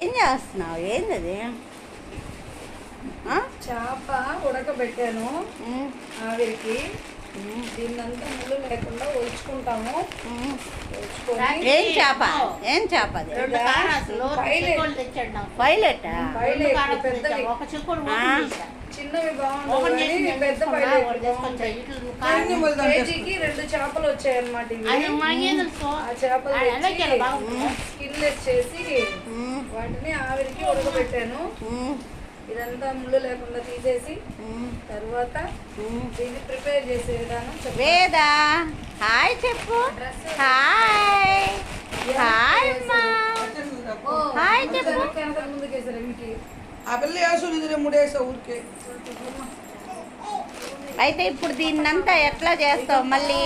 ఏం చేస్తున్నావు? ఏంది చేప ఉడకబెట్టాను ఆవిరికి. దీన్నంతా ముళ్ళు లేకుండా ఒలుచుకుంటాము. ఏం చేప? ఏం చేప? పైలెట్ చిన్నవి బాగుంటాయి, పెద్ద కేజీకి 2 చేపలు వచ్చాయన్నమాట. ఆ చేపలు స్కిన్లెస్ చేసి వాటిని ఆవిరికి ఉడకబెట్టాను. ఇదంతా ముళ్ళు లేకుండా తీసేసి తర్వాత దీన్ని ప్రిపేర్ చేసే విధానం వేదా. హాయ్ చెప్పు. హాయ్ హాయ్ హాయ్ చెప్పు. ముందుకేసారు ఇంటికి అయితే ఇప్పుడు దీన్నంతా ఎట్లా చేస్తావు? మళ్ళీ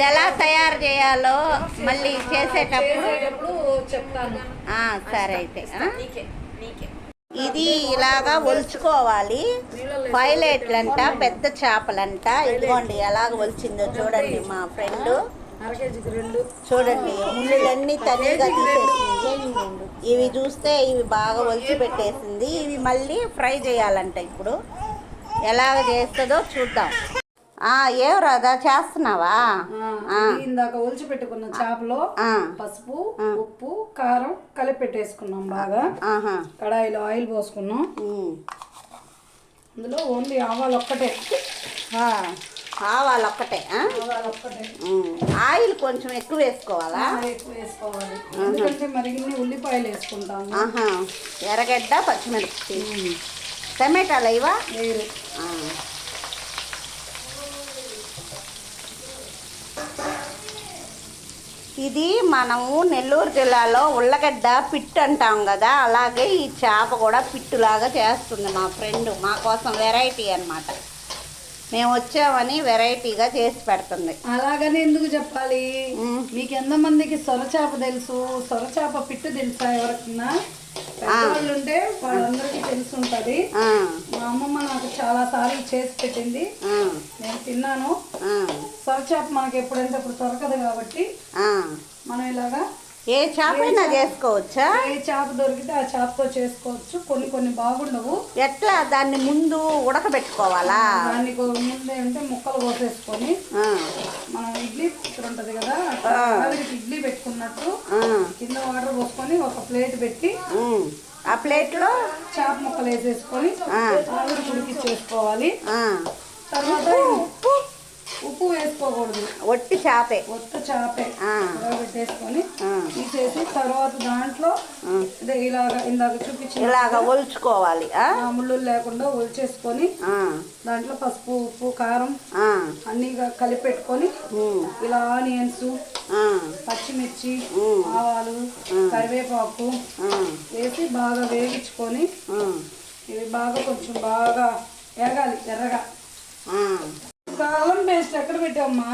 ఎలా తయారు చేయాలో మళ్ళీ చేసేటప్పుడు చెప్తాను. సరే అయితే ఇది ఇలాగా ఒలుచుకోవాలి. పైలెట్లంట, పెద్ద చేపలంట. ఇదిగోండి ఎలాగ ఒలిచిందో చూడండి మా ఫ్రెండ్. చూడండి ముళ్ళన్నీ తనిగా తీసేసింది. ఇవి చూస్తే ఇవి బాగా ఒలిచి పెట్టేసింది. ఇవి మళ్ళీ ఫ్రై చేయాలంట. ఇప్పుడు ఎలాగ చేస్తుందో చూద్దాం. ఏం రాదా చేస్తున్నావా? ఇందాక ఒలిచి పెట్టుకున్న చేపలో పసుపు, ఉప్పు, కారం కలిపి పెట్టేసుకున్నాం. బాగా కడాయిలో ఆయిల్ పోసుకున్నాం. అందులో ఓన్లీ ఆవాలు ఒక్కటే. ఆవాలు ఒక్కటే. ఆయిల్ కొంచెం ఎక్కువ వేసుకోవాలా? ఎక్కువ వేసుకోవాలి, ఎందుకంటే మరిగిన్ని ఉల్లిపాయలు వేసుకుంటాము. ఎర్రగడ్డ, పచ్చిమిరపకాయ, టమాటాలు ఇవా వేరు. ఇది మనము నెల్లూరు జిల్లాలో ఉల్లగడ్డ పిట్టు అంటాం కదా, అలాగే ఈ చేప కూడా పిట్టులాగా చేస్తుంది మా ఫ్రెండ్. మా కోసం వెరైటీ అన్నమాట. మేము వచ్చామని వెరైటీగా చేసి పెడుతుంది. అలాగని ఎందుకు చెప్పాలి? మీకు ఎంతమందికి సొరచేప తెలుసు? సొరచేప పిట్టు తెలుసా? ఎవరికన్నా పెద్దవాళ్ళు ఉంటే వాళ్ళందరికీ తెలిసి ఉంటుంది. మా అమ్మమ్మ నాకు చాలా సార్లు చేసి పెట్టింది, నేను తిన్నాను. సొరచేప మనకి ఎప్పుడంటే అప్పుడు దొరకదు కాబట్టి మనం ఇలాగా ఏ చేపైనా చేసుకోవచ్చా? ఏ చేప దొరికితే ఆ చేపతో చేసుకోవచ్చు. కొన్ని కొన్ని బాగుండవు. ఎట్లా దాన్ని ముందు ఉడకబెట్టుకోవాలా? దాన్ని ముందే అంటే ముక్కలు కోసేసుకొని మనం ఇడ్లీ ఇక్కడ ఉంటది కదా, ఆవిరికి ఇడ్లీ పెట్టుకున్నట్టు కింద వాటర్ పోసుకొని ఒక ప్లేట్ పెట్టి ఆ ప్లేట్ లో చేప ముక్కలు వేసేసుకొని ఆవిరికి ఉడికిచ్చేసుకోవాలి. తర్వాత ఉప్పు వేసుకోకూడదు, ఒట్టి చేపే. ఒట్టు చేపే పెట్టేసుకొని తీసేసి తర్వాత దాంట్లో ఇలాగా ఇందాక చూపించి ఇలాగా ఒలుచుకోవాలి. ముళ్ళు లేకుండా ఒలిచేసుకొని దాంట్లో పసుపు, ఉప్పు, కారం అన్ని కలిపి పెట్టుకొని ఇలా ఆనియన్స్, పచ్చిమిర్చి, ఆవాలు, కరివేపాకు వేసి బాగా వేగించుకొని ఇవి బాగా కొంచెం బాగా వేగాలి ఎర్రగా. అల్లం పేస్ట్ ఎక్కడ పెట్టామ్మా?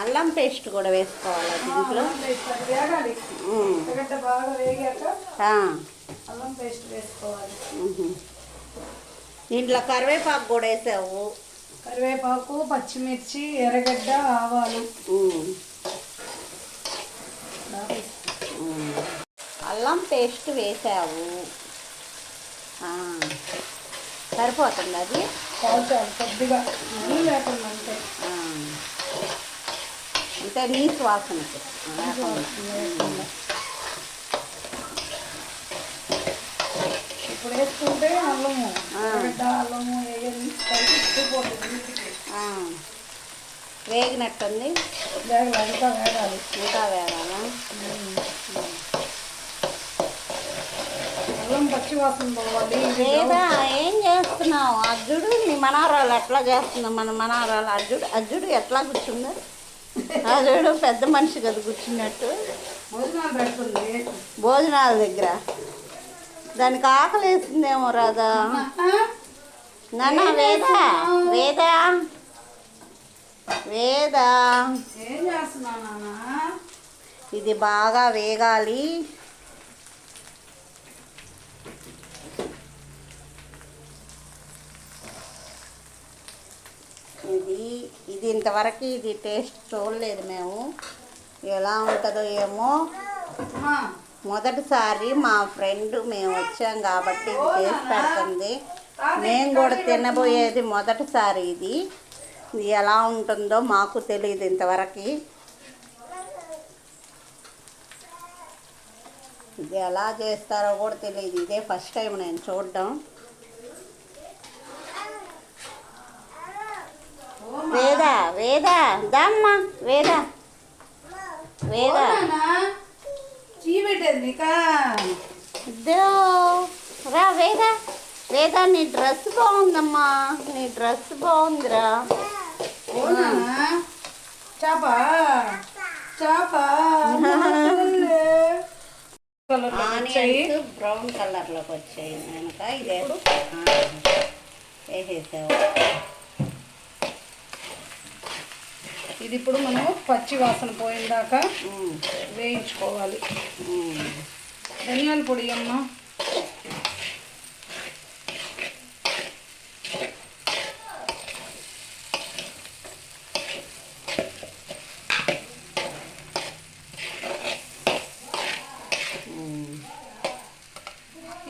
అల్లం పేస్ట్ కూడా వేసుకోవాలి దీంట్లో. వేగాలి, ఎందుకంటే బాగా వేగాక అల్లం పేస్ట్ వేసుకోవాలి. దీంట్లో కరివేపాకు కూడా వేసావు. కరివేపాకు, పచ్చిమిర్చి, ఎర్రగడ్డ, ఆవాలు, అల్లం పేస్ట్ వేసావు. సరిపోతుంది అది. కాల్చాలి కొద్దిగా, నీళ్ళు లేకుండా అంటే అంటే నీసు వాసనకి. ఇప్పుడు వేసుకుంటే అల్లము, అల్లము వేగినట్టుంది. ఇంకా వేగాలి. ఇంకా వేగాలా? అల్లం పచ్చి వాసన పోవాలి. లేదా ఏం చేస్తున్నావు? అర్జుడు నీ మనవరాలు ఎట్లా చేస్తుందో? మన మనవరాలు అర్జుడు ఎట్లా కూర్చుందో? అర్జుడు పెద్ద మనిషి కదా కూర్చున్నట్టు. భోజనాలు పెడుతుంది భోజనాల దగ్గర. దానికి ఆకలి వేస్తుందేమో రాదా? నాన్న వేదా వేదా వేదా ఏం చేస్తున్నావు నాన్న? ఇది బాగా వేగాలి. ఇది ఇంతవరకు ఇది టేస్ట్ చూడలేదు మేము, ఎలా ఉంటుందో ఏమో. మొదటిసారి మా ఫ్రెండ్ మేము వచ్చాం కాబట్టి ఇది చేసి పెడుతుంది. మేము కూడా తినబోయేది మొదటిసారి. ఇది ఎలా ఉంటుందో మాకు తెలియదు ఇంతవరకు. ఇది ఎలా చేస్తారో కూడా తెలియదు. ఇదే ఫస్ట్ టైం నేను చూడడం. వేదా దామ్మా వేదా ఇద్దో రా వేదా నీ డ్రెస్ బాగుందమ్మా. నీ డ్రెస్ బాగుందిరా. ఆనియన్స్ బ్రౌన్ కలర్లోకి వచ్చాయి కనుక ఇదే వేసేసావు. ఇది ఇప్పుడు మనం పచ్చి వాసన పోయిందాకా వేయించుకోవాలి. ధనియాల పొడి అమ్మ.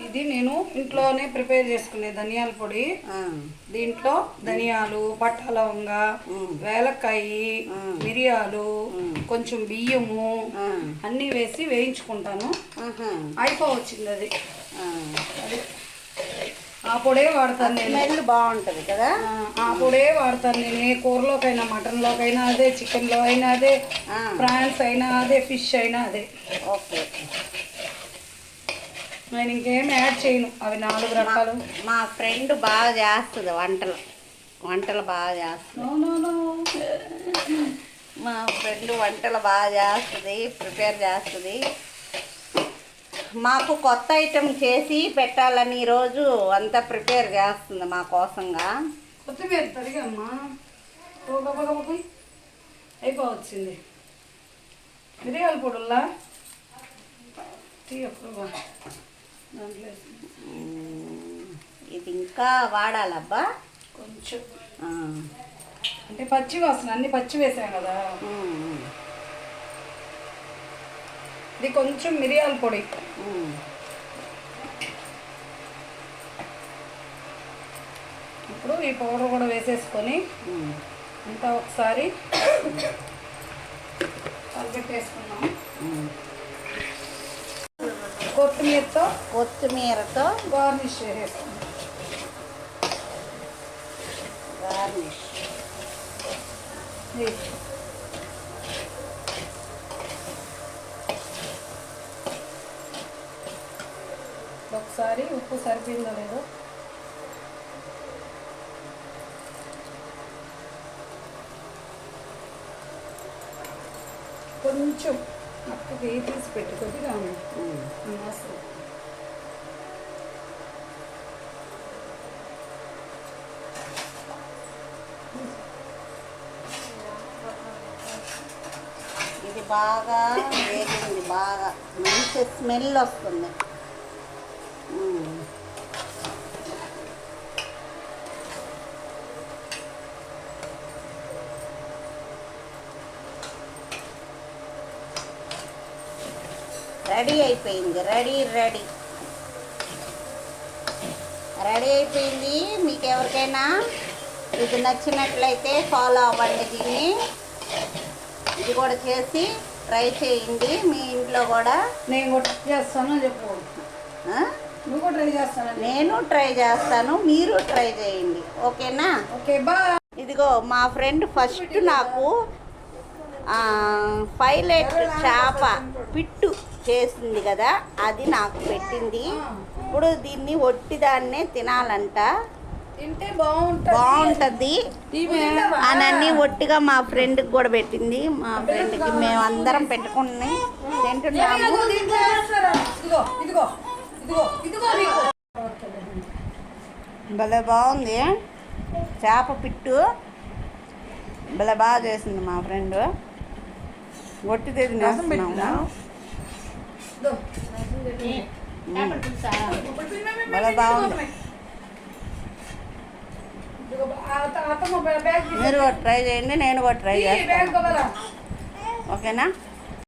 ఇది నేను ఇంట్లోనే ప్రిపేర్ చేసుకునే ధనియాల పొడి. దీంట్లో ధనియాలు, పట్ట లవంగ, వేలకాయి, మిరియాలు, కొంచెం బియ్యము అన్నీ వేసి వేయించుకుంటాను. అయిపోవచ్చింది అది. ఆ పొడే వాడతాను నేను. స్మెల్ బాగుంటుంది కదా. ఆ పొడే వాడతాను నేను. ఏ కూరలోకైనా, మటన్లోకైనా అదే, చికెన్లో అయినా అదే, ప్రాన్స్ అయినా అదే, ఫిష్ అయినా అదే. ఓకే. నేను ఇంకేం యాడ్ చేయను. అవి 4 రకాలు. మా ఫ్రెండ్ బాగా చేస్తుంది వంటలు బాగా చేస్తుంది. మా ఫ్రెండ్ వంటలు బాగా చేస్తుంది, ప్రిపేర్ చేస్తుంది. మాకు కొత్త ఐటెం చేసి పెట్టాలని ఈరోజు అంతా ప్రిపేర్ చేస్తుంది మా కోసంగా. కొత్తిమీర తరిగమ్మా. అయిపోవచ్చింది. మిరియాల పొడుల్లా ఇది ఇంకా వాడాలబ్బా కొంచెం. అంటే పచ్చి వాసన, అన్ని పచ్చి వేసాం కదా. ఇది కొంచెం మిరియాల పొడి. ఇప్పుడు ఈ పౌడర్ కూడా వేసేసుకొని అంతా ఒకసారి కలిపెట్టేసుకున్నాం. కొత్తిమీరతో గార్నిష్ చేసేస్తాం. ఒకసారి ఉప్పు సరిపోయిందో లేదో కొంచెం అక్కకి తీసి పెట్టి కొద్దిగా మసాలా. ఇది బాగా వేగింది, బాగా మంచి స్మెల్ వస్తుంది. రెడీ అయిపోయింది. రెడీ అయిపోయింది. మీకు ఎవరికైనా ఇది నచ్చినట్లయితే ఫాలో అవ్వండి. దీన్ని ఇది కూడా చేసి ట్రై చేయండి మీ ఇంట్లో కూడా. నేను కూడా చేస్తాను చెప్పు. నువ్వు కూడా ట్రై చేస్తాను. నేను ట్రై చేస్తాను, మీరు ట్రై చేయండి. ఓకేనా? Okay bye. ఇదిగో మా ఫ్రెండ్ ఫస్ట్ నాకు 5 లీటర్ చేప పిట్టు చేసింది కదా, అది నాకు పెట్టింది. ఇప్పుడు దీన్ని ఒట్టిదాన్నే తినాలంట. తింటే బాగుంటుంది అని ఒట్టిగా మా ఫ్రెండ్కి కూడా పెట్టింది. మా ఫ్రెండ్కి మేము అందరం పెట్టుకుని తింటున్నాము. భలే బాగుంది చేప పిట్టు. భలే బాగా చేసింది మా ఫ్రెండ్. ఒట్టిదే తినేస్తున్నాము. భలే బాగుంది. మీరు కూడా ట్రై చేయండి, నేను కూడా ట్రై చేస్తాను. ఓకేనా?